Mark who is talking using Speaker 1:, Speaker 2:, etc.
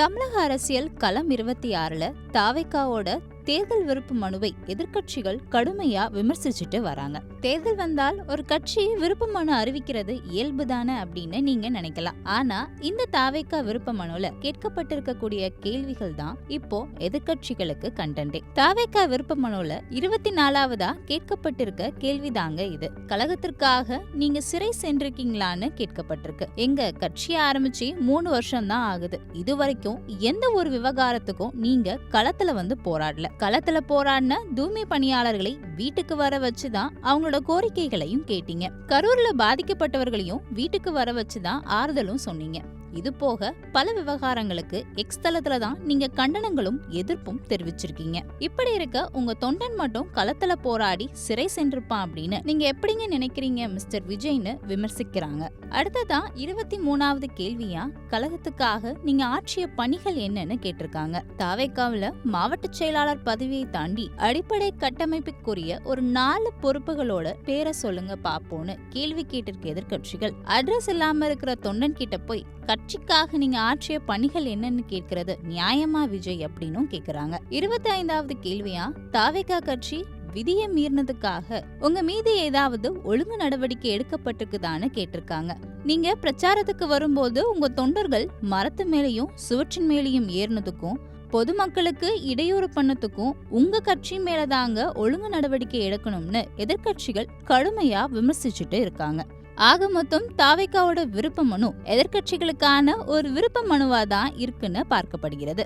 Speaker 1: தமிழக அரசியல் களம் 26ல தாவேகாவோட தேர்தல் விருப்பு மனுவை எதிர்க்கட்சிகள் கடுமையா விமர்சிச்சுட்டு வராங்க. தேர்தல் வந்தால் ஒரு கட்சி விருப்ப மனு அறிவிக்கிறது இயல்புதானே அப்படின்னு நீங்க நினைக்கலாம். ஆனா இந்த தாவேகா விருப்ப மனுல கேட்கப்பட்டிருக்கக்கூடிய கேள்விகள் தான் இப்போ எதிர்க்கட்சிகளுக்கு கண்டென்டே. தாவேகா விருப்ப மனுல 24வதா கேட்கப்பட்டிருக்க கேள்விதாங்க இது. கழகத்திற்காக நீங்க சிறை சென்றிருக்கீங்களான்னு கேட்கப்பட்டிருக்கு. எங்க கட்சி ஆரம்பிச்சு 3 வருஷம் தான் ஆகுது. இதுவரைக்கும் எந்த ஒரு விவகாரத்துக்கும் நீங்க களத்துல வந்து போராடல. களத்துல போராடின தூய்மை பணியாளர்களை வீட்டுக்கு வர வச்சுதான் அவங்களோட கோரிக்கைகளையும் கேட்டீங்க. கரூர்ல பாதிக்கப்பட்டவர்களையும் வீட்டுக்கு வர வச்சுதான் ஆறுதலும் சொன்னீங்க. இது போக பல விவகாரங்களுக்கு எக்ஸ் தளத்துல தான் நீங்க கண்டனங்களும் எதிர்ப்பும் தெரிவிச்சிருக்கீங்க. இப்படி இருக்க உங்க தொண்டன் மட்டும் களத்துல போராடி சிறை சென்றிருப்பான் அப்படின்னு நீங்க எப்படிங்க நினைக்கிறீங்க மிஸ்டர் விஜய்னு விமர்சிக்கிறாங்க. அடுத்ததான் 23வது கேள்வியா கழகத்துக்காக நீங்க ஆற்றிய பணிகள் என்னன்னு கேட்டிருக்காங்க. தாவேகாவுல மாவட்ட செயலாளர் பதவியை தாண்டி அடிப்படை கட்டமைப்புக்குரிய ஒரு 4 பொறுப்புகளோட பேரை சொல்லுங்க பாப்போன்னு கேள்வி கேட்டிருக்க எதிர்க்கட்சிகள் அட்ரஸ் இல்லாம இருக்கிற தொண்டன் கிட்ட போய் கட்சிக்காக நீங்க ஆற்றிய பணிகள் என்னன்னு கேட்கிறது நியாயமா விஜய் அப்படின்னு கேக்குறாங்க. 25வது கேள்வியா தாவேகா கட்சி விதியை மீறினதுக்காக உங்க மீது ஏதாவது ஒழுங்கு நடவடிக்கை எடுக்கப்பட்டிருக்குதான்னு கேட்டிருக்காங்க. நீங்க பிரச்சாரத்துக்கு வரும்போது உங்க தொண்டர்கள் மரத்து மேலையும் சுவற்றின் மேலையும் ஏறினதுக்கும் பொதுமக்களுக்கு இடையூறு பண்ணதுக்கும் உங்க கட்சி மேலதாங்க ஒழுங்கு நடவடிக்கை எடுக்கணும்னு எதிர்க்கட்சிகள் கடுமையா விமர்சிச்சுட்டு இருக்காங்க. ஆக மொத்தம் தாவேகாவோட விருப்ப மனு எதிர்க்கட்சிகளுக்கான ஒரு விருப்ப மனுவா தான் இருக்குன்னு பார்க்கப்படுகிறது.